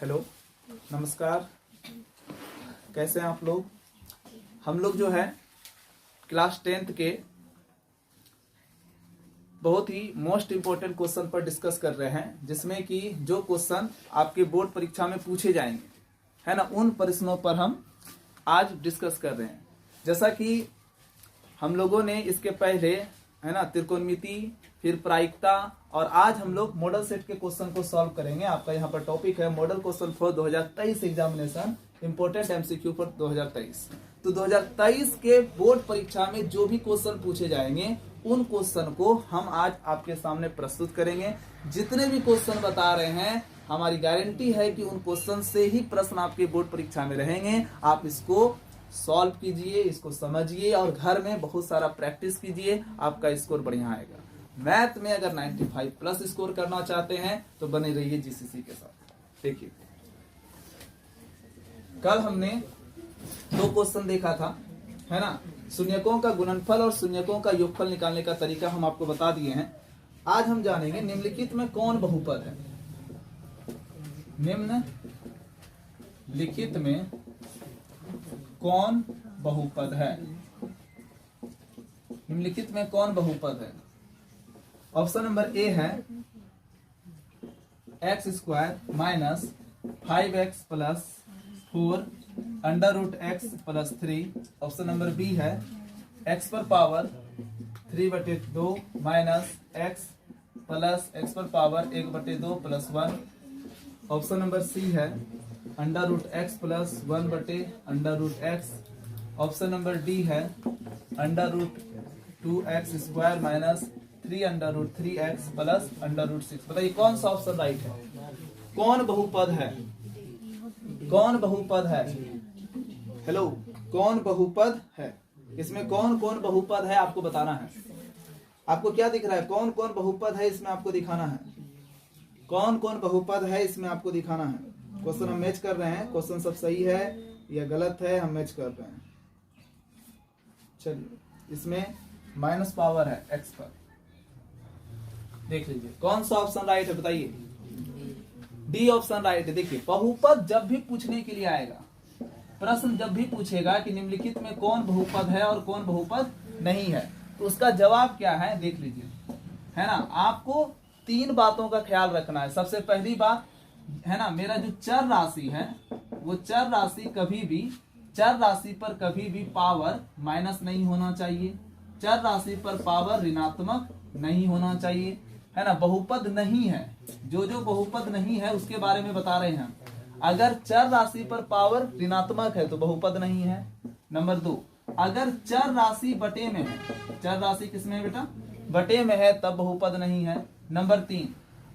Hello, नमस्कार। कैसे हैं आप लोग? हम लोग जो है क्लास 10th के बहुत ही मोस्ट इम्पोर्टेंट क्वेश्चन पर डिस्कस कर रहे हैं, जिसमें कि जो क्वेश्चन आपके बोर्ड परीक्षा में पूछे जाएंगे, है ना, उन प्रश्नों पर हम आज डिस्कस कर रहे हैं। जैसा कि हम लोगों ने इसके पहले, है ना, त्रिकोणमिति, फिर प्रायिकता, और आज हम लोग मॉडल सेट के क्वेश्चन को सॉल्व करेंगे। आपका यहाँ पर टॉपिक है model question for 2023 examination, important MCQ for 2023। तो 2023 के बोर्ड परीक्षा में जो भी क्वेश्चन पूछे जाएंगे, उन क्वेश्चन को हम आज आपके सामने प्रस्तुत करेंगे। जितने भी क्वेश्चन बता रहे हैं, हमारी गारंटी है कि उन क्वेश्चन से ही प्रश्न आपके बोर्ड परीक्षा में रहेंगे। आप इसको सॉल्व कीजिए, इसको समझिए और घर में बहुत सारा प्रैक्टिस कीजिए, आपका स्कोर बढ़िया आएगा। मैथ में अगर 95 प्लस स्कोर करना चाहते हैं तो बने रहिए जीसीसी के साथ। देखिए, कल हमने 2 क्वेश्चन देखा था, है ना, शून्यकों का गुणनफल और शून्यकों का योगफल निकालने का तरीका हम आपको बता दिए हैं। आज हम जानेंगे निम्नलिखित में कौन बहुपद है। निम्नलिखित में कौन बहुपद है? निम्नलिखित में कौन बहुपद है? ऑप्शन नंबर ए है x² minus 5x plus 4 under root x plus 3। Option number B है x पर power 3/2 minus x plus x पर power 1/2 plus 1। Option number C है अंडर रूट x प्लस 1/अंडर root x। Option number D है under root 2x² minus 3 under root 3x plus under root 6। बताइए कौन सा option right है? कौन बहुपद है? कौन बहुपद है? हेलो, कौन बहुपद है? इसमें कौन कौन बहुपद है आपको बताना है। आपको क्या दिख रहा है? कौन कौन बहुपद है इसमें आपको दिखाना है। कौन कौन बहुपद है इसमें आपको दिखाना है। क्वेश्चन हम मैच कर रहे हैं, क्वेश्चन सब सही है या गलत है, हम मैच कर रहे हैं। चलिए, इसमें माइनस पावर है x पर। देख लीजिए कौन सा ऑप्शन राइट है, बताइए। डी ऑप्शन राइट है। देखिए, बहुपद जब भी पूछने के लिए आएगा, प्रश्न जब भी पूछेगा कि निम्नलिखित में कौन बहुपद है और कौन बहुपद नहीं है, तो उसका जवाब क्या है देख लीजिए, है ना। आपको 3 बातों का ख्याल रखना है। सबसे पहली बात, है ना, मेरा जो चर राशि है, वो चर राशि पर कभी भी पावर माइनस नहीं होना चाहिए। चर राशि पर पावर ऋणात्मक नहीं होना चाहिए, है ना। बहुपद नहीं है, जो बहुपद नहीं है उसके बारे में बता रहे हैं। अगर चर राशि पर पावर ऋणात्मक है तो बहुपद नहीं है। नंबर 2, अगर चर राशि बटे में है, चर राशि किसमें है बेटा? बटे में है, तब बहुपद नहीं है। नंबर 3,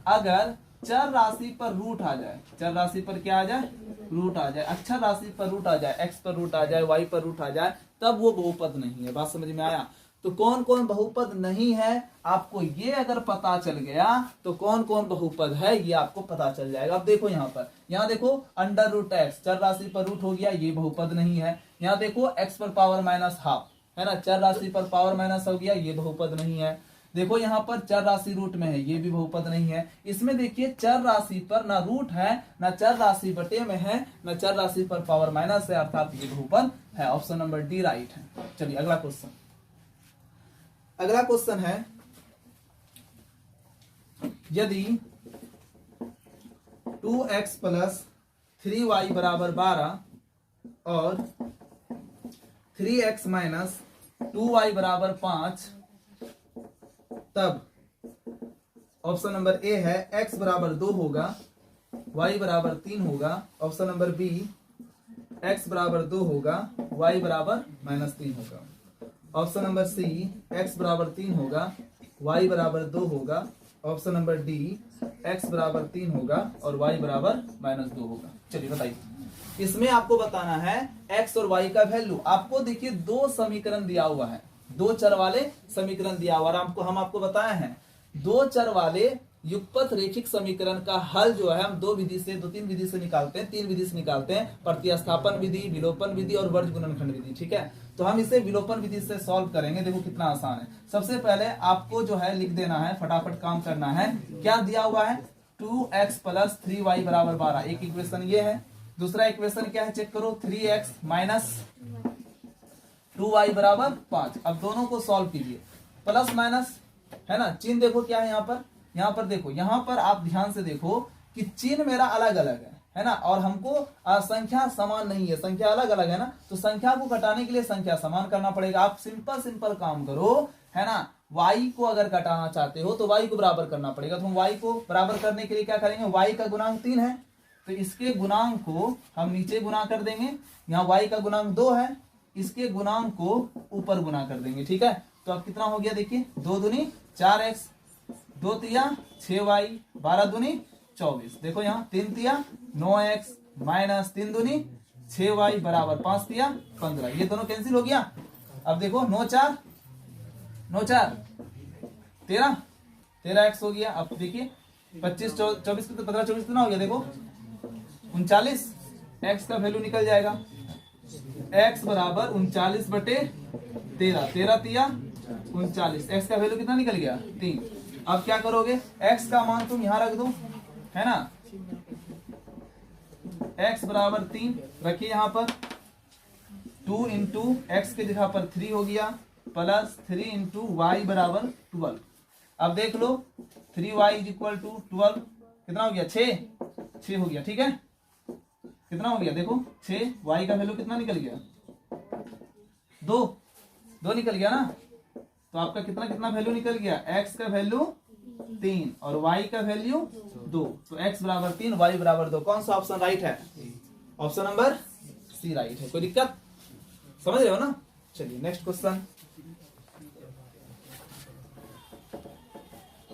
अगर चर राशि पर रूट आ जाए, चर राशि पर क्या आ जाए? रूट आ जाए। अक्षर राशि पर रूट आ जाए, x पर रूट आ जाए, y पर रूट आ जाए, तब वो बहुपद नहीं है। बात समझ में आया? तो कौन कौन बहुपद नहीं है, आपको ये अगर पता चल गया तो कौन कौन बहुपद है ये आपको पता चल जाएगा। अब देखो यहाँ देखो अंडर रूट x, चर राशि पर रूट हो गया, ये बहुपद नहीं है। यहाँ देखो x पर पावर माइनस हाफ, है ना, चर राशि पर पावर माइनस हो गया, ये बहुपद नहीं है। देखो यहाँ पर चर राशि रूट में है, ये भी बहुपद नहीं है। इसमें देखिए चर राशि पर ना रूट है, ना चर राशि बटे में है, ना चर राशि पर पावर माइनस है, अर्थात ये बहुपद है। ऑप्शन नंबर डी राइट है। चलिए अगला क्वेश्चन है, यदि 2x प्लस 3y बराबर 12 और 3x माइनस 2y बराबर 5, तब ऑप्शन नंबर ए है x बराबर 2 होगा, y बराबर 3 होगा। ऑप्शन नंबर बी, x बराबर 2 होगा, y बराबर -3 होगा। ऑप्शन नंबर सी, x बराबर 3 होगा, y बराबर 2 होगा। ऑप्शन नंबर डी, x बराबर 3 होगा और y बराबर -2 होगा। चलिए बताइए, इसमें आपको बताना है x और y का वैल्यू। आपको देखिए 2 समीकरण दिया हुआ है, 2 चर वाले समीकरण दिया हुआ, और हम आपको बताए हैं 2 चर वाले युगपथ रेखिक समीकरण का हल जो है हम 2-3 विधि से निकालते हैं, 3 विधि से निकालते हैं, प्रतिस्थापन विधि, विलोपन विधि और वर्ग गुणनखंड विधि। ठीक है, तो हम इसे विलोपन विधि से सॉल्व करेंगे। देखो कितना आसान है। सबसे पहले आपको जो है लिख देना है, फटाफट काम करना है। क्या दिया हुआ है? 2x प्लस 3y बराबर 12। एक इक्वेशन ये है। दूसरा इक्वेशन क्या है चेक करो, 3x माइनस 2y बराबर 5। अब दोनों को सॉल्व कीजिए, प्लस माइनस है ना, चिन्ह देखो क्या है यहाँ पर देखो, यहाँ पर आप ध्यान से देखो कि चिन्ह मेरा अलग अलग है ना, और हमको संख्या समान नहीं है, संख्या अलग अलग है ना, तो संख्या को घटाने के लिए संख्या समान करना पड़ेगा। आप सिंपल काम करो है ना, y को अगर घटाना चाहते हो तो y को बराबर करना पड़ेगा। तो हम y को बराबर करने के लिए क्या करेंगे, y का गुणांक 3 है तो इसके गुणांक को हम नीचे गुना कर देंगे। यहाँ y का गुणांक 2 है, इसके गुणांक को ऊपर गुना कर देंगे। ठीक है, तो अब कितना हो गया देखिए, 2 दूनी 4x, 2 तिया 6y, 12 दूनी 24। देखो यहाँ 3 तिया 9x माइनस 3 दूनी 6y बराबर 5 तिया 15। ये दोनों कैंसिल हो गया। अब देखो 9 4 13x हो गया। अब देखिए 25 24 15 24 कितना हो गया, देखो 39। x का वैल्यू निकल जाएगा, x बराबर 39 बटे 13, 13 तिया 39। x का वैल्यू कितना निकल गया, 3। अब क्या करोगे, x का मान तुम यहां रख दो है ना, x बराबर 3 रखिए यहाँ पर, 2 इंटू एक्स के जगह पर 3 हो गया, प्लस 3 इंटू वाई बराबर 12। अब देख लो 3y इज इक्वल टू 12 कितना हो गया, 6 हो गया। ठीक है, कितना हो गया देखो 6, y का वैल्यू कितना निकल गया, 2 निकल गया ना। तो आपका कितना वैल्यू निकल गया, x का वैल्यू 3 और y का वैल्यू 2। तो x बराबर 3 y बराबर 2। कौन सा ऑप्शन राइट है, ऑप्शन नंबर सी राइट है। कोई दिक्कत, समझ रहे हो ना। चलिए नेक्स्ट क्वेश्चन।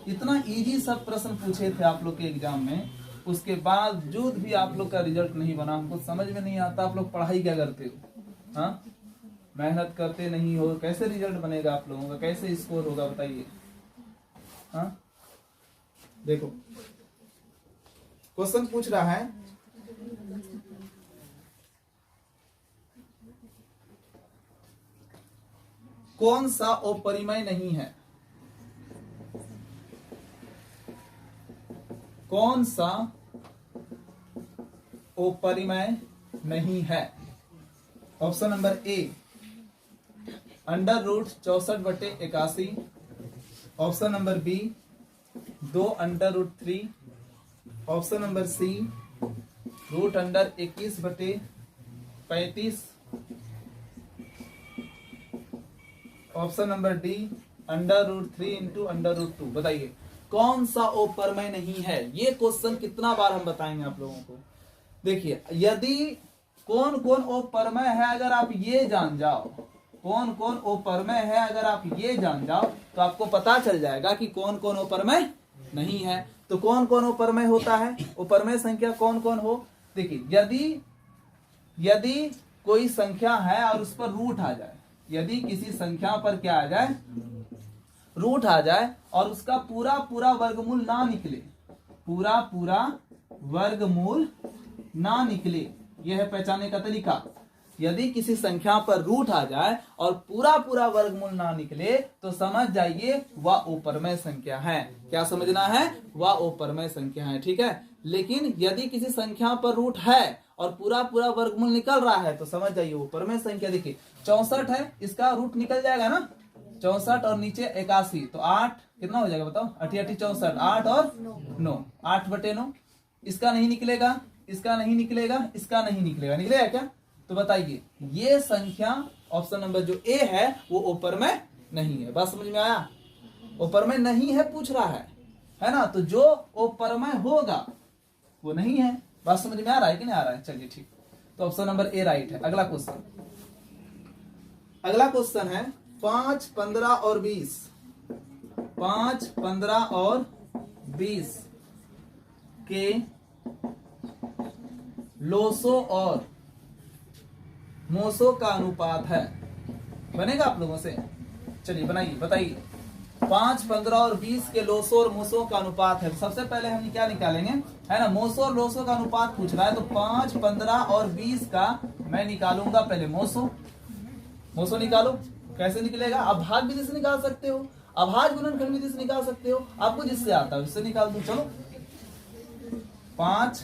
इतना इजी सब प्रश्न पूछे थे आप लोग के एग्जाम में, उसके बावजूद भी आप लोग का रिजल्ट नहीं बना। हमको समझ में नहीं आता आप लोग पढ़ाई क्या करते हो, हाँ मेहनत करते नहीं हो, कैसे रिजल्ट बनेगा आप लोगों का, कैसे स्कोर होगा बताइए। हाँ देखो क्वेश्चन पूछ रहा है, कौन सा अपरिमेय नहीं है, कौन सा अपरिमेय नहीं है। Option number A √64/81। Option number B 2√3। Option number C √21/35। Option number D √3 into √2। बताइए कौन सा अपरिमेय नहीं है। ये क्वेश्चन कितना बार हम बताएंगे आप लोगों को। देखिए यदि कौन कौन अपरिमेय है, अगर आप ये जान जाओ कौन कौन अपरिमेय है, अगर आप ये जान जाओ तो आपको पता चल जाएगा कि कौन कौन अपरिमेय नहीं है। तो कौन कौन अपरिमेय होता है, अपरिमेय संख्या कौन कौन हो। देखिए यदि कोई संख्या है और उस पर रूट आ जाए, यदि किसी संख्या पर क्या आ जाए, रूट आ जाए और उसका पूरा वर्गमूल ना निकले, पूरा वर्गमूल ना निकले, यह है पहचानने का तरीका। यदि किसी संख्या पर रूट आ जाए और पूरा वर्गमूल ना निकले तो समझ जाइए वह अपरिमेय संख्या है। क्या समझना है, वह अपरिमेय संख्या है। ठीक है, लेकिन यदि किसी संख्या पर रूट है और पूरा वर्गमूल निकल रहा है तो समझ जाइए वो अपरिमेय संख्या। देखिए 64 है, इसका रूट निकल जाएगा ना, 64 और नीचे 81 तो 8 कितना हो जाएगा बताओ, 8 64, 8 और 9, 8/9। इसका नहीं निकलेगा, इसका नहीं निकलेगा, इसका नहीं निकलेगा, निकलेगा क्या। तो बताइए ये संख्या ऑप्शन नंबर जो ए है वो अपरिमेय नहीं है। बात समझ में आया, अपरिमेय नहीं है पूछ रहा है ना, तो जो अपरिमेय होगा वो नहीं है। बात समझ में आ रहा है कि नहीं आ रहा है। चलिए ठीक, तो ऑप्शन नंबर ए राइट है। अगला क्वेश्चन है 5, 15 और 20। 5, 15 और 20 के लोसो और मोसो का अनुपात है। बनेगा आप लोगों से, चलिए बनाइए, बताइए 5, 15 और 20 के लोसो और मोसो का अनुपात है। सबसे पहले हम क्या निकालेंगे, है ना, मोसो और लोसो का अनुपात पूछ रहा है तो 5, 15 और 20 का मैं निकालूंगा पहले मोसो निकालो। कैसे निकलेगा, आप भाग विधि से निकाल सकते हो, अभाज्य गुणनखंड विधि से निकाल सकते हो, आपको जिससे आता है उससे निकाल दो। चलो 5,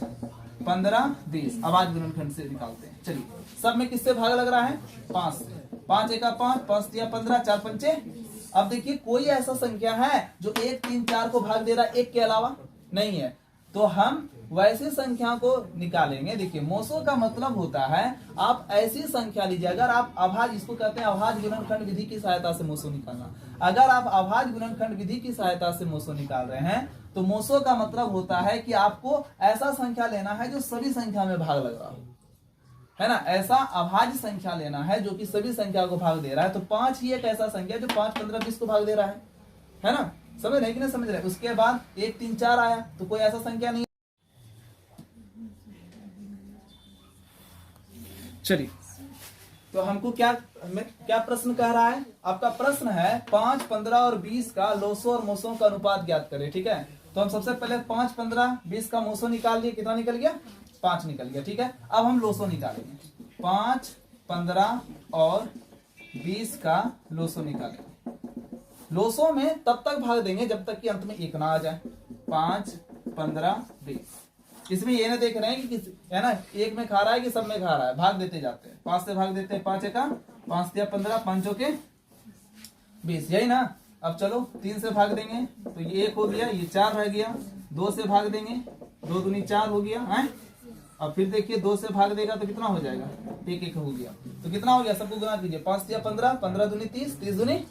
15, 20। अभाज्य गुणनखंड से निकालते हैं। चलिए, सब में किससे भाग लग रहा है? 5 से। 5 एका 5, 5 तिया 15, 4 पंचे। अब देखिए, कोई ऐसा संख्या है जो 1, 3, 4 को भाग दे रहा है एक के अलावा? नहीं है। तो हम वैसी संख्या को निकालेंगे। देखिए, मोसो का मतलब होता है आप ऐसी संख्या लीजिए, अगर आप अभाज्य, इसको कहते हैं अभाज्य गुणनखंड विधि की सहायता से मोसो निकालना। अगर आप अभाज्य गुणनखंड विधि की सहायता से मोसो निकाल रहे हैं तो मोसो का मतलब होता है कि आपको ऐसा संख्या लेना है जो सभी संख्या में भाग लग रहा हो, है ना। ऐसा अभाज्य संख्या लेना है जो कि सभी संख्या को भाग दे रहा है। तो 5 ही एक ऐसा संख्या जो 5, 15, 20 को भाग दे रहा है ना। समझ रहे कि नहीं समझ रहे? उसके बाद 1, 3, 4 आया तो कोई ऐसा संख्या नहीं। चलिए, तो हमको क्या प्रश्न कह रहा है? आपका प्रश्न है 5, 15 और 20 का लोसो और मोसो का अनुपात ज्ञात करें। ठीक है, तो हम सबसे पहले 5, 15, 20 का मोसो निकाल लिए। कितना निकल गया? 5 निकल गया। ठीक है, अब हम लोसो निकालेंगे। 5, 15 और 20 का लोसो निकालेंगे। लोसो में तब तक भाग देंगे जब तक कि अंत में 1 ना आ जाए। 5, 15, 20। इसमें ये ना देख रहे हैं कि है ना, एक में खा रहा है कि सब में खा रहा है। भाग देते जाते हैं। 5 से भाग देते हैं। 5 एका 5 तिया 15, 5 के 20, यही ना। अब चलो 3 से भाग देंगे तो ये 1 हो गया, ये 4 रह गया। 2 से भाग देंगे, 2 दूनी 4 हो गया है। अब फिर देखिए 2 से भाग देगा तो कितना हो जाएगा? 1, 1 हो गया। तो कितना हो गया? सबको गुना कीजिए। 5 तिया 15, 15 दूनी 30, 30 दूनी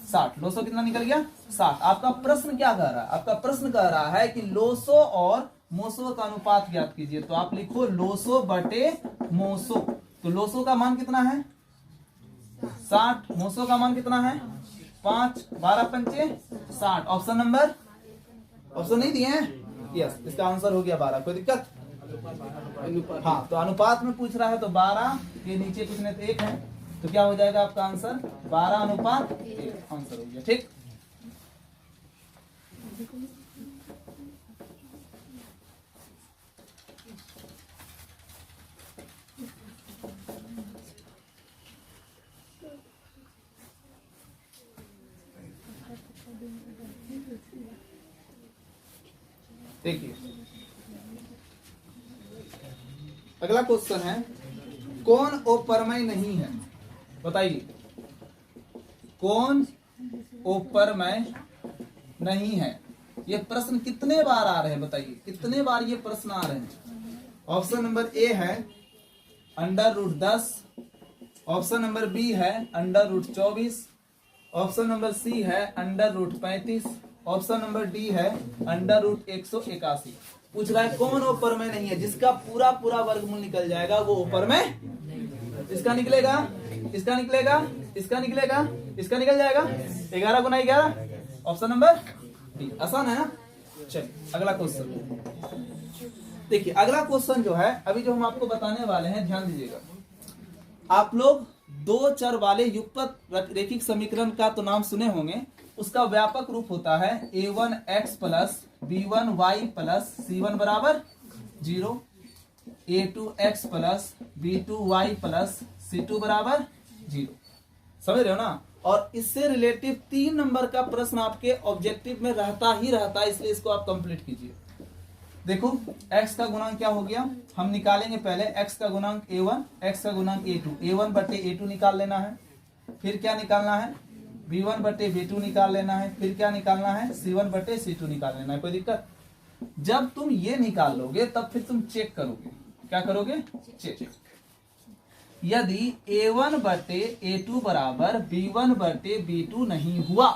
60। लोसो कितना निकल गया? 60। आपका प्रश्न क्या कह रहा है? आपका प्रश्न कह रहा है कि लोसो और मोसो का अनुपात ज्ञात कीजिए। तो आप लिखो लोसो बटे मोसो। तो लोसो का मान कितना है? 60। मोसो का मान कितना है? 5, 12 पंचे 60। ऑप्शन नंबर, ऑप्शन नहीं दिए हैं? यस, इसका आंसर हो गया 12। कोई दिक्कत? हाँ, तो अनुपात में पूछ रहा है तो 12 के नीचे कुछ नहीं तो 1 है। तो क्या हो जाएगा आपका आंसर? 12 अनुपात 1 आंसर हो गया। ठीक, देखिए अगला क्वेश्चन है, कौन अपरमय नहीं है? बताइए, कौन अपरमय नहीं है? ये प्रश्न कितने बार आ रहे हैं? बताइए, कितने बार ये प्रश्न आ रहे हैं? ऑप्शन नंबर ए है √10, ऑप्शन नंबर बी है √24, ऑप्शन नंबर सी है √35, ऑप्शन नंबर डी है √181। पूछ रहा है कौन अपरमय नहीं है? जिसका पूरा पूरा वर्गमूल निकल जाएगा वो अपरमय। इसका निकलेगा, इसका निकलेगा, इसका निकलेगा, इसका निकल जाएगा। 11 गुना 11, ऑप्शन नंबर डी। आसान है ना। चलिए अगला क्वेश्चन देखिए। अगला क्वेश्चन जो है अभी जो हम आपको बताने वाले हैं, ध्यान दीजिएगा। आप लोग 2 चर वाले युगपत रेखिक समीकरण का तो नाम सुने होंगे। उसका व्यापक रूप होता है a1x plus b1y plus c1 बराबर 0, a2x plus b2y plus c2 बराबर 0। समझ रहे हो ना। और इससे रिलेटिव 3 नंबर का प्रश्न आपके ऑब्जेक्टिव में रहता ही रहता है, इसलिए इसको आप कंप्लीट कीजिए। देखो x का गुणांक क्या हो गया? हम निकालेंगे पहले x का गुणांक a1, x का गुणांक a2। a1 बटे a2 निकाल लेना है। फिर क्या निकालना है? b1 बटे b2 निकाल लेना है। फिर क्या निकालना है? c1 बटे c2 निकाल लेना है। कोई दिक्कत? जब तुम ये निकाल लोगे तब फिर तुम चेक करोगे। क्या करोगे? चेक। यदि a1 बटे a2 बराबर b1 बटे b2 नहीं हुआ,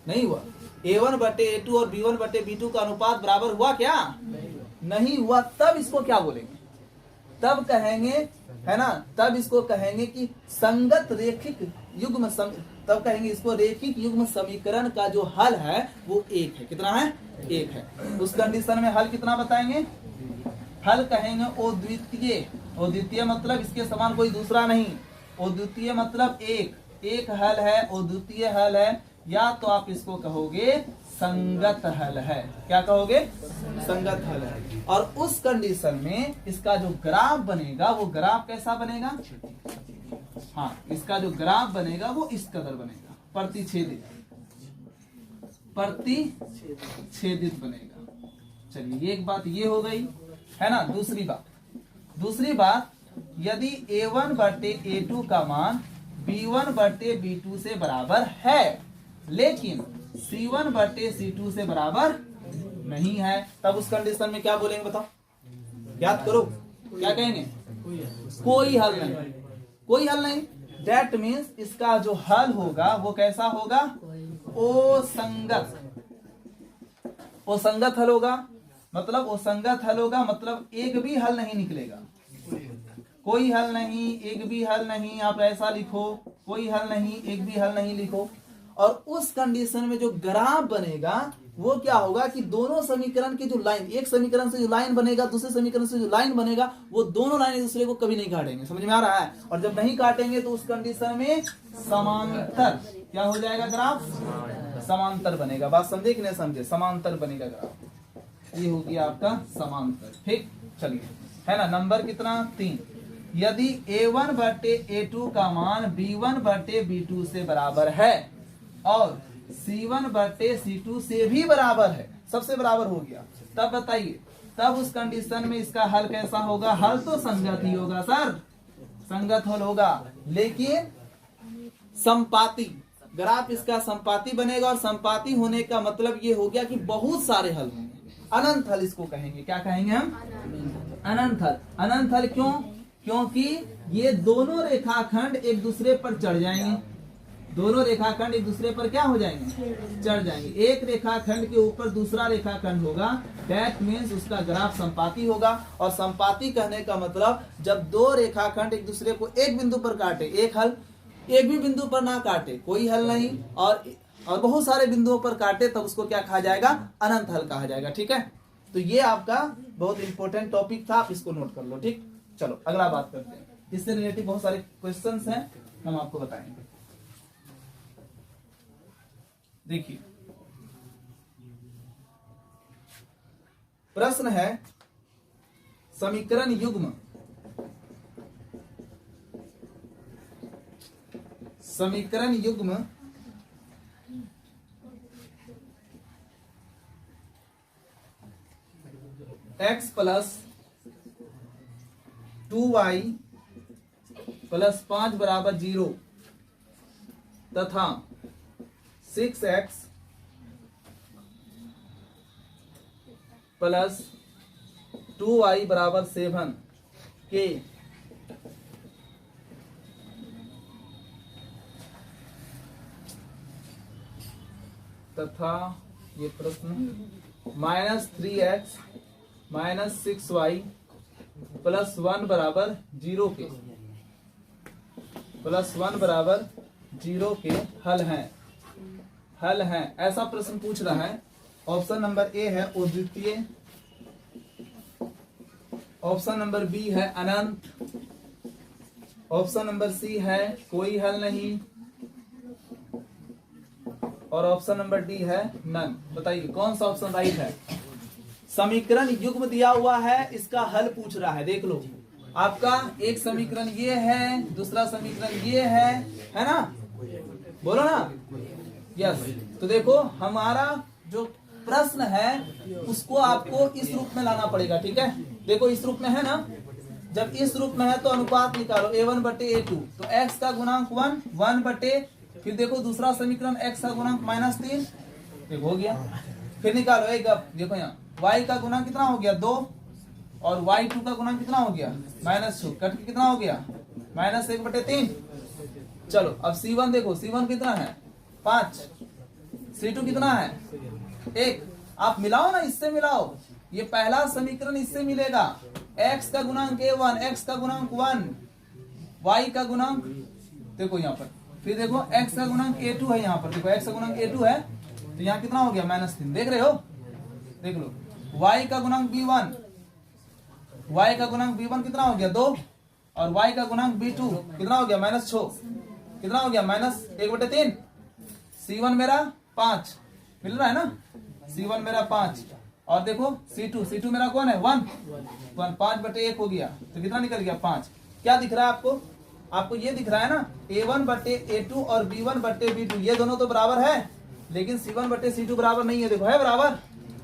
नहीं हुआ, a1 बटे a2 और b1 बटे b2 का अनुपात बराबर हुआ क्या? नहीं हुआ, तब इसको क्या बोलेंगे? तब कहेंगे, है ना, तब इसको कहेंगे कि संगत रेखिक युग्म तब कहेंगे इसको रेखिक युग्म समीकरण का जो हल है वो 1 है। कितना है? 1 है। उस कंडीशन में हल कितना बताएंगे? हल कहेंगे अद्वितीय। अद्वितीय मतलब इसके समान कोई दूसरा नहीं। अद्वितीय मतलब एक हल है, अद्वितीय हल है। या तो आप इसको कहोगे संगत हल है। क्या कहोगे? संगत हल है। और उस कंडीशन में इसका जो ग्राफ बनेगा वो ग्राफ कैसा बनेगा? हाँ, इसका जो ग्राफ बनेगा वो इस कदर बनेगा, प्रतिच्छेदित, प्रतिच्छेदित बनेगा। चलिए एक बात ये हो गई है ना। दूसरी बात यदि a1 बटे a2 का मान b1 बटे b2 से बराबर है लेकिन c1 बटे c2 से बराबर नहीं है, तब उस कंडीशन में क्या बोलेंगे बताओ, याद करो, क्या कहेंगे? कोई हल नहीं, कोई हल नहीं। दैट मीन्स इसका जो हल होगा वो कैसा होगा? असंगत हल होगा। मतलब असंगत हल होगा मतलब एक भी हल नहीं निकलेगा, कोई हल नहीं, एक भी हल नहीं। आप ऐसा लिखो, कोई हल नहीं, एक भी हल नहीं लिखो। और उस कंडीशन में जो ग्राफ बनेगा वो क्या होगा कि दोनों समीकरण की जो लाइन, एक समीकरण से जो लाइन बनेगा दूसरे समीकरण से जो लाइन बनेगा वो दोनों लाइन एक दूसरे को कभी नहीं काटेंगे। समझ में आ रहा है? और जब नहीं काटेंगे तो उस कंडीशन में समांतर क्या हो जाएगा? ग्राफ समांतर बनेगा। बात समझे कि नहीं समझे? समांतर बनेगा ग्राफ, ये होगी आपका समांतर। ठीक, चलिए, है ना। नंबर कितना? 3। यदि a1 बटे a2 का मान b1 बटे b2 से बराबर है और c1 बटे c2 से भी बराबर है, सबसे बराबर हो गया, तब बताइए, तब उस कंडीशन में इसका हल कैसा होगा? हल तो संगत ही होगा सर, संगत हल होगा, लेकिन संपाती, ग्राफ इसका संपाती बनेगा। और संपाती होने का मतलब ये हो गया कि बहुत सारे हल होंगे, अनंत हल इसको कहेंगे। क्या कहेंगे हम? अनंत हल। अनंत हल क्यों? क्योंकि ये दोनों रेखाखंड एक दूसरे पर चढ़ जाएंगे, दोनों रेखाखंड एक दूसरे पर क्या हो जाएंगे? चढ़ जाएंगे। एक रेखाखंड के ऊपर दूसरा रेखाखंड होगा, दैट मीन्स उसका ग्राफ संपाती होगा। और संपाती कहने का मतलब जब दो रेखाखंड एक दूसरे को एक बिंदु पर काटे, एक हल, एक भी बिंदु पर ना काटे कोई हल नहीं, और बहुत सारे बिंदुओं पर काटे तब उसको क्या कहा जाएगा? अनंत हल कहा जाएगा। ठीक है, तो ये आपका बहुत इंपॉर्टेंट टॉपिक था, आप इसको नोट कर लो। ठीक, चलो अगला बात करते हैं। इससे रिलेटेड बहुत सारे क्वेश्चंस हैं, हम आपको बताएंगे। देखिए, प्रश्न है समीकरण युग्म, समीकरण युग्म x प्लस 2y प्लस 5 बराबर 0 तथा 6x प्लस 2y बराबर 7 के तथा ये प्रश्न -3x माइनस 6y प्लस 1 बराबर 0 के, प्लस 1 बराबर 0 के हल हैं, हल हैं, ऐसा प्रश्न पूछ रहा है। ऑप्शन नंबर ए है अद्वितीय, ऑप्शन नंबर बी है अनंत, ऑप्शन नंबर सी है कोई हल नहीं, और ऑप्शन नंबर डी है नन। बताइए कौन सा ऑप्शन राइट है? समीकरण युग्म दिया हुआ है, इसका हल पूछ रहा है। देख लो, आपका एक समीकरण ये है, दूसरा समीकरण ये है ना? बोलो ना, यस। तो देखो हमारा जो प्रश्न है उसको आपको इस रूप में लाना पड़ेगा। ठीक है, देखो इस रूप में है ना, जब इस रूप में है तो अनुपात निकालो a1 बटे a2, तो x का गुणांक 1 बटे, फिर देखो दूसरा समीकरण x का गुणांक -3, देखो हो गया। फिर निकालो एक, देखो यहाँ y का गुणांक कितना हो गया 2, और y2 का गुणांक कितना हो गया -2, कट के कितना हो गया -1 बटे 3। चलो अब c1 देखो, c1 कितना है 5, c2 कितना है 1। आप मिलाओ ना, इससे मिलाओ, ये पहला समीकरण इससे मिलेगा, x का गुणांक a1, x का गुणांक 1, y का गुणांक देखो यहाँ पर, फिर देखो x का गुणांक a2 है, यहाँ पर देखो x का गुणांक a2 है, तो यहाँ कितना हो गया -3, देख रहे हो, देख लो। y का गुणांक b1, y का गुणांक b1 कितना हो गया 2, और y का गुणांक b2 कितना हो गया -6, कितना हो गया -1 बटे 3। c1 मेरा 5 मिल रहा है ना, c1 मेरा 5, और देखो c2 मेरा कौन है 1, 5 बटे 1 हो गया, तो कितना निकल गया 5। क्या दिख रहा है आपको? आपको ये दिख रहा है ना, a1 बटे a2 और b1 बटे b2 ये दोनों तो बराबर है, लेकिन c1 बटे c2 बराबर नहीं है। देखो है बराबर,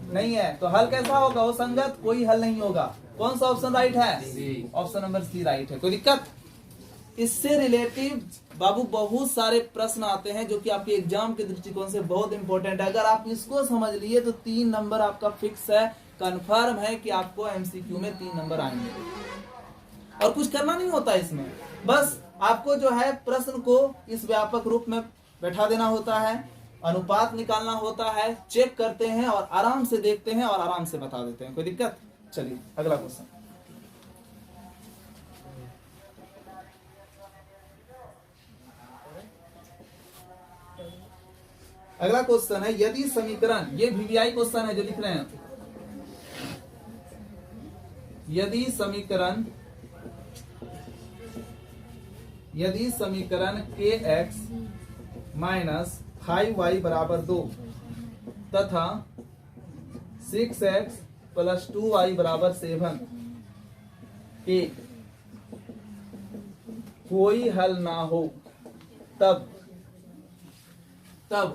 नहीं है, तो हल कैसा होगा? वो संगत, कोई हल नहीं होगा। कौन सा ऑप्शन राइट है? ऑप्शन नंबर सी राइट है। कोई दिक्कत? इससे रिलेटिव बाबू बहुत सारे प्रश्न आते हैं जो कि आपके एग्जाम के दृष्टिकोण से बहुत इंपॉर्टेंट है। अगर आप इसको समझ लिए तो 3 नंबर आपका फिक्स है, कंफर्म है कि आपको एमसीक्यू में 3 नंबर आएंगे। और कुछ करना नहीं होता इसमें, बस आपको जो है प्रश्न को इस व्यापक रूप में बैठा देना होता है, अनुपात निकालना होता है, चेक करते हैं और आराम से देखते हैं और आराम से बता देते हैं। कोई दिक्कत? चलिए अगला क्वेश्चन। अगला क्वेश्चन है, यदि समीकरण, ये वीवीआई क्वेश्चन है जो लिख रहे हैं, यदि समीकरण kx माइनस 5y बराबर 2 तथा 6x प्लस 2y बराबर 7 के कोई हल ना हो, तब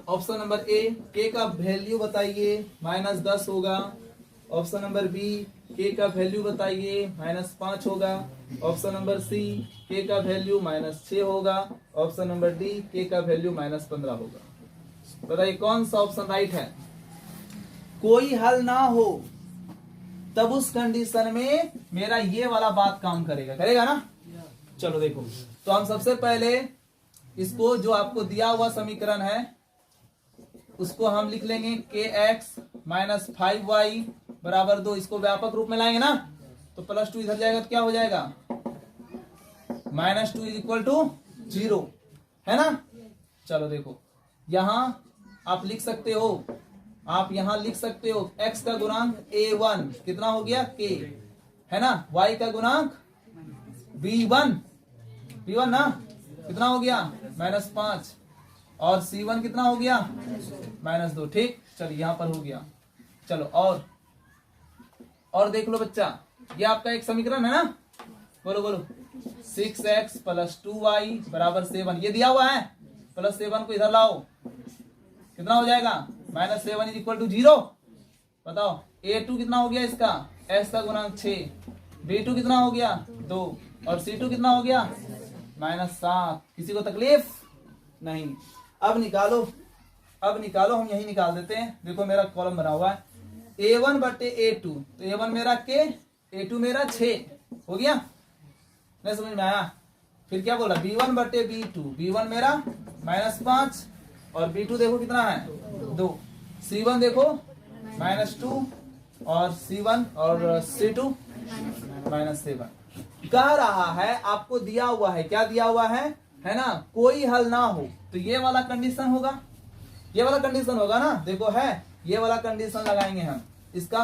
ऑप्शन नंबर ए के का वैल्यू बताइए, -10 होगा। ऑप्शन नंबर बी के का वैल्यू बताइए, -5 होगा। ऑप्शन नंबर सी के का वैल्यू -6 होगा। ऑप्शन नंबर डी के का वैल्यू -15 होगा। बताइए कौन सा ऑप्शन राइट है? कोई हल ना हो, तब उस कंडीशन में मेरा ये वाला बात काम करेगा ना? चलो देखो, तो हम सबसे पहले इसको, जो आपको दिया हुआ समीकरण है उसको हम लिख लेंगे kx माइनस 5y बराबर 2। इसको व्यापक रूप में लाएंगे ना, तो +2 इधर जाएगा तो क्या हो जाएगा? -2 इज इक्वल टू 0, है ना? चलो देखो, यहां आप लिख सकते हो, x का गुणांक a1 कितना हो गया? k, है ना? y का गुणांक b1 ना कितना हो गया? -5, और c1 कितना हो गया? -2। ठीक, चलिए यहां पर हो गया। चलो और देख लो बच्चा, ये आपका एक समीकरण है ना? बोलो 6x प्लस 2y बराबर 7, ये दिया हुआ है। +7 को इधर लाओ, कितना हो जाएगा? -7 इज इक्वल टू 0। बताओ a2 कितना हो गया इसका? x का गुणांक 6, b2 कितना हो गया? 2, और c2 कितना हो गया? -7। किसी को तकलीफ नहीं? अब निकालो, हम यही निकाल देते हैं। देखो मेरा कॉलम बना हुआ है, a1 बटे a2, तो a1 मेरा k, a2 मेरा 6 हो गया। नहीं समझ में आया? फिर क्या बोला? b1 बटे b2, b1 मेरा -5 और b2 देखो कितना है? 2। c1 देखो -2 और c1 और c2 -7। कह रहा है, आपको दिया हुआ है, क्या दिया हुआ है ना? कोई हल ना हो, तो ये वाला कंडीशन होगा, ना? देखो है, ये वाला कंडीशन लगाएंगे हम। इसका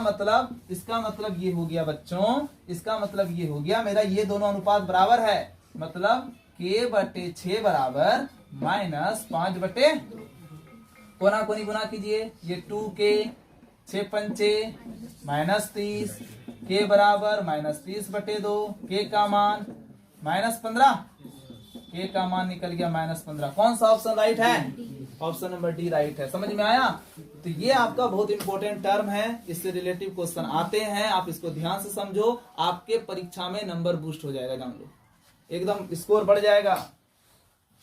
मतलब ये हो गया बच्चों, इसका मतलब ये हो गया मेरा, ये दोनों अनुपात बराबर है, मतलब k बटे 6 बराबर -5 बटे, कोना कोनी गुना कीजिए, ये 2k, 6 पंचे -30, k बराबर -30 बटे 2, k का मान -15, k का मान निकल गया -15। कौन सा ऑप्शन राइट है? ऑप्शन नंबर डी राइट है। समझ में आया? तो ये आपका बहुत इंपॉर्टेंट टर्म है, इससे रिलेटिव क्वेश्चन आते हैं, आप इसको ध्यान से समझो, आपके परीक्षा में नंबर बूस्ट हो जाएगा, जान लो, एकदम स्कोर बढ़ जाएगा।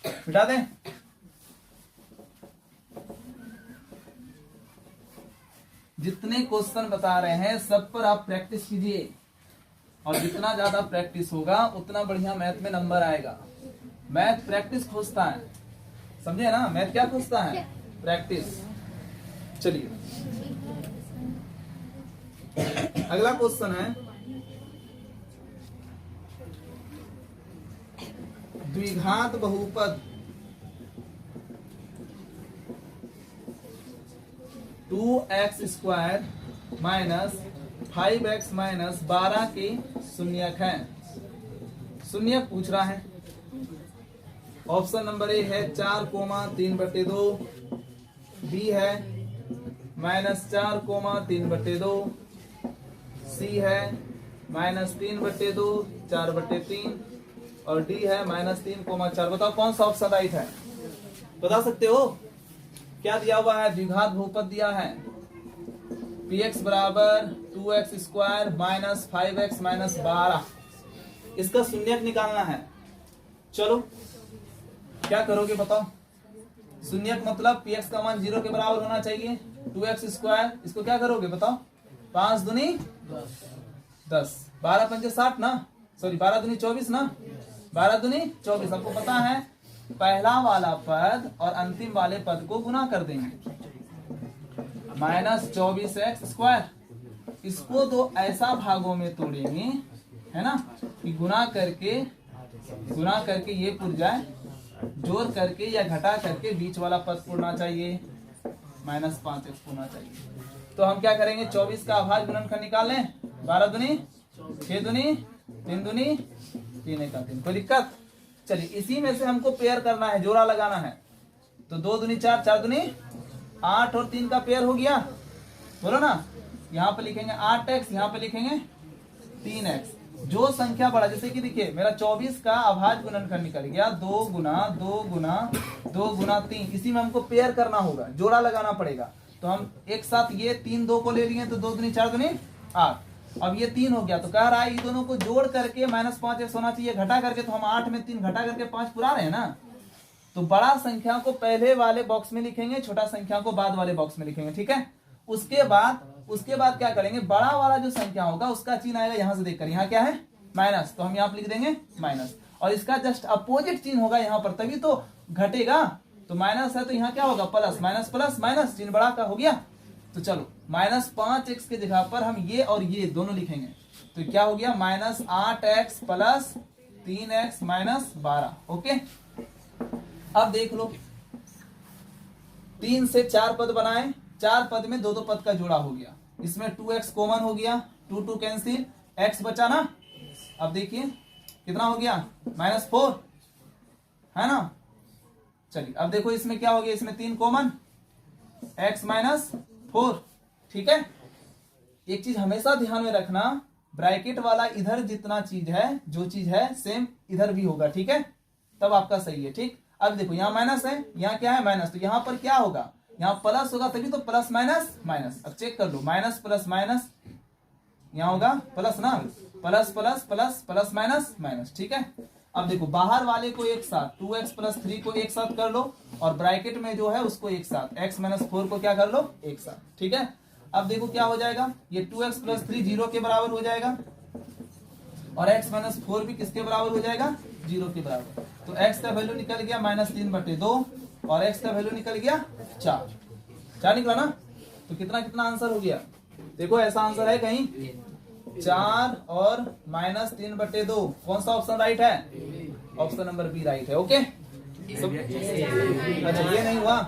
बिठा दें? जितने क्वेश्चन बता रहे हैं सब पर आप प्रैक्टिस कीजिए, और जितना ज्यादा प्रैक्टिस होगा उतना बढ़िया मैथ में नंबर आएगा। मैथ प्रैक्टिस खोजता है, समझे ना? मैथ क्या खोजता है? प्रैक्टिस। चलिए अगला क्वेश्चन है, द्विघात बहुपद 2x² माइनस 5x माइनस 12 के शून्यक है। शून्यक पूछ रहा है। ऑप्शन नंबर ए है 4,3/2, बी है -4, 3/2, सी है -3/2, 4/3, और डी है -3,4। बताओ कौन सा ऑप्शन राइट है? बता सकते हो? क्या दिया हुआ है? द्विघात बहुपद दिया है, px बराबर 2x square minus 5x minus 12, इसका शून्यक निकालना है। चलो क्या करोगे बताओ। शून्यक मतलब px का मान 0 के बराबर होना चाहिए। 2x स्क्वायर, इसको क्या करोगे बताओ। 5 दूनी 10, 12 पंजे 60 ना, सॉरी 12 दूनी 24 ना, 12 दूनी 24। आपको पता है पहला वाला पद और अंतिम वाले पद को गुना कर देंगे, माइनस 24x स्क्वायर। इसको दो ऐसा भागों में तोड़ेंगे, है ना, कि गुना करके ये पुर जाए, जोड़ करके या घटा करके बीच वाला पद पुरना चाहिए, माइनस 5x होना चाहिए। तो हम क्या करेंगे, 24 का अभाज्य गुणनखंड निकाल लें। 12 दूनी 6 दूनी 3 दूनी 3 एक 3। कोई दिक्कत। चलिए इसी में से हमको पेयर करना है, जोड़ा लगाना है। तो 2 दूनी 4, 4 दूनी 8 और 3 का पेयर हो गया, बोलो ना। यहाँ पे लिखेंगे 8x, यहाँ पे लिखेंगे 3x। जो संख्या बड़ा, जैसे कि देखिए मेरा 24 का अभाज्य गुणनखंड निकल गया 2 गुना 2 गुना 2 गुना 3। इसी में हमको पेयर करना होगा, जोड़ा लगाना पड़ेगा। तो हम एक साथ ये 3 2 को ले लिए, तो 2 दूनी 4 दूनी 8। अब ये 3 हो गया, तो कह रहा है ये दोनों को जोड़ करके माइनस 5x होना चाहिए, घटा करके तो हम 8 में 3 घटा करके 5 पुरा रहे हैं ना। तो बड़ा संख्या को पहले वाले बॉक्स में लिखेंगे, छोटा संख्या को बाद वाले बॉक्स में लिखेंगे, ठीक है। उसके बाद क्या करेंगे, बड़ा वाला जो संख्या होगा उसका चिन्ह आएगा यहाँ से देखकर, यहाँ क्या है माइनस, तो हम यहाँ पे लिख देंगे माइनस। और इसका जस्ट अपोजिट चिन्ह होगा यहाँ पर, तभी तो घटेगा। तो माइनस है तो यहाँ क्या होगा प्लस, माइनस प्लस माइनस, चिन्ह बड़ा का हो गया। तो चलो माइनस 5x के जगह पर हम ये और ये दोनों लिखेंगे, तो क्या हो गया minus 8x plus 3x minus 12। Okay, अब देख लो 3 से 4 पद बनाए, 4 पद में 2 पद का जोड़ा हो गया। इसमें 2x कॉमन हो गया, 2 कैंसिल, x बचा ना। अब देखिए कितना हो गया -4, है ना। चलिए अब देखो इसमें क्या हो गया, इसमें 3 कॉमन, x -4, ठीक है। एक चीज हमेशा ध्यान में रखना, ब्रैकेट वाला इधर जितना चीज है, जो चीज है सेम इधर भी होगा, ठीक है, तब आपका सही है, ठीक। अब देखो यहाँ माइनस है, यहाँ क्या है माइनस, तो यहाँ पर क्या होगा, यहाँ प्लस होगा, तभी तो प्लस माइनस माइनस। अब चेक कर लो, माइनस प्लस माइनस, यहाँ होगा प्लस ना, plus plus plus plus minus minus, ठीक है। अब देखो बाहर वाले को एक साथ 2x प्लस 3 को एक साथ कर लो, और ब्रैकेट में जो है उसको एक साथ x -4 को क्या कर लो एक साथ, ठीक है। अब देखो क्या हो जाएगा, ये 2x प्लस 3 0 के बराबर हो जाएगा, और x -4 भी किसके बराबर हो जाएगा 0 के बराबर। तो x का वैल्यू निकल गया -3/2 और x का वैल्यू निकल गया 4 निकला ना। तो कितना कितना आंसर हो गया, देखो ऐसा आंसर है कहीं 4 और -3/2। कौन सा ऑप्शन राइट है, ऑप्शन नंबर बी राइट है। ओके, अच्छा ये नहीं हुआ,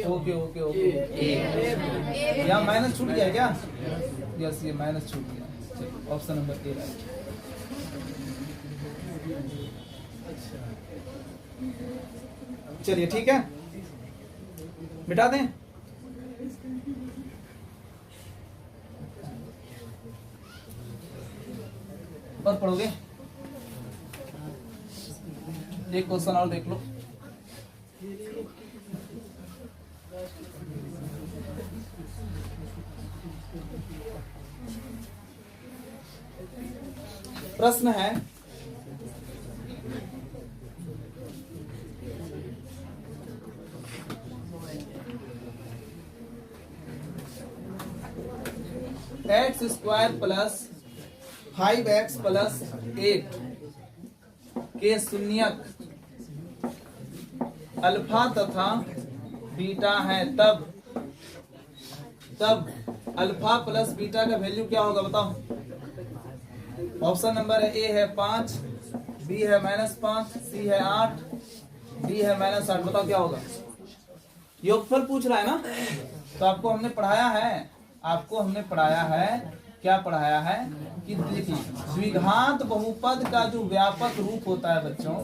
ओके ओके ओके, यहाँ माइनस छूट गया क्या, यस ये माइनस छूट गया, ऑप्शन नंबर ए राइट। चलिए ठीक है, मिटा दें। और पढ़ोगे, एक क्वेश्चन और देख लो। प्रश्न है, x² प्लस 5x प्लस 8 के शून्यक अल्फा तथा बीटा है, तब अल्फा प्लस बीटा का वैल्यू क्या होगा बताओ। ऑप्शन नंबर है ए है 5, बी है -5, सी है 8, डी है -8। बताओ क्या होगा। योगफल पूछ रहा है ना, तो आपको हमने पढ़ाया है, क्या पढ़ाया है कि देखिए द्विघात बहुपद का जो व्यापक रूप होता है बच्चों,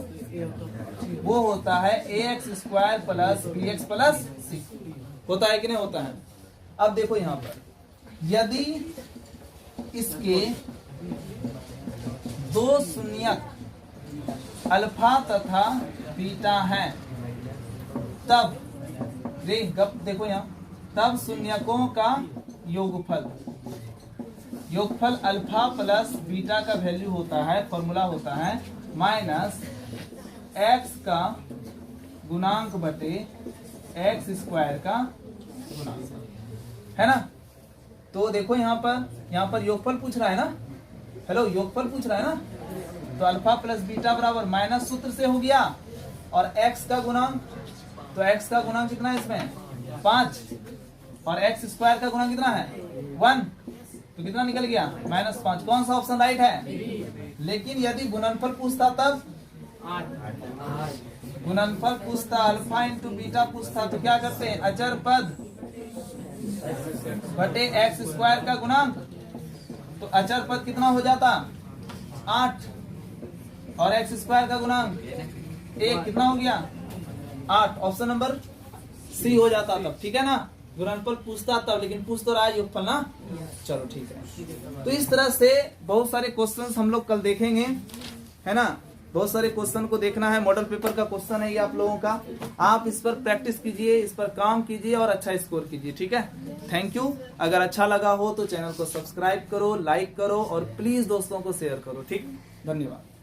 वो होता है ax² plus bx plus c, होता है कि नहीं होता है। अब देखो यहाँ पर यदि इसके 2 शून्यक अल्फा तथा बीटा हैं, तब देखो यहाँ, तब शून्यकों का योगफल योगफल अल्फा प्लस बीटा का वैल्यू होता है, फॉर्मूला होता है माइनस एक्स का गुणांक बटे एक्स स्क्वायर का गुणांक, है ना। तो देखो यहाँ पर योगफल पूछ रहा है ना, हेलो योगफल पूछ रहा है ना, तो अल्फा प्लस बीटा बराबर माइनस सूत्र से हो गया, और एक्स का गुणांक, तो एक्स का गुणांक कितना है इसमें 5, और एक्स स्क्वायर का गुणांक कितना है 1, तो कितना निकल गया -5। कौन सा ऑप्शन राइट है? लेकिन यदि गुणनफल पूछता तब, गुणनफल पूछता अल्फा इंटू बीटा पूछता तो क्या करते हैं, अचर पद बटे एक्स स्क्वायर का गुणांक, तो अचर पद कितना हो जाता 8, और एक्स स्क्वायर का गुणांक 1, कितना हो गया 8। ऑप्शन नंबर सी हो जाता तब, ठीक है ना। गुणनफल पूछता तब, लेकिन पूछ तो रहा है योगफल ना। चलो ठीक है। तो इस तरह से बहुत सारे क्वेश्चंस हम लोग कल देखेंगे, है ना। बहुत सारे क्वेश्चन को देखना है, मॉडल पेपर का क्वेश्चन है ये आप लोगों का। आप इस पर प्रैक्टिस कीजिए, इस पर काम कीजिए और अच्छा स्कोर कीजिए, ठीक है। Thank you. अगर अच्छा लगा हो तो चैनल को सब्सक्राइब करो, लाइक करो और प्लीज दोस्तों को शेयर करो, ठीक। धन्यवाद।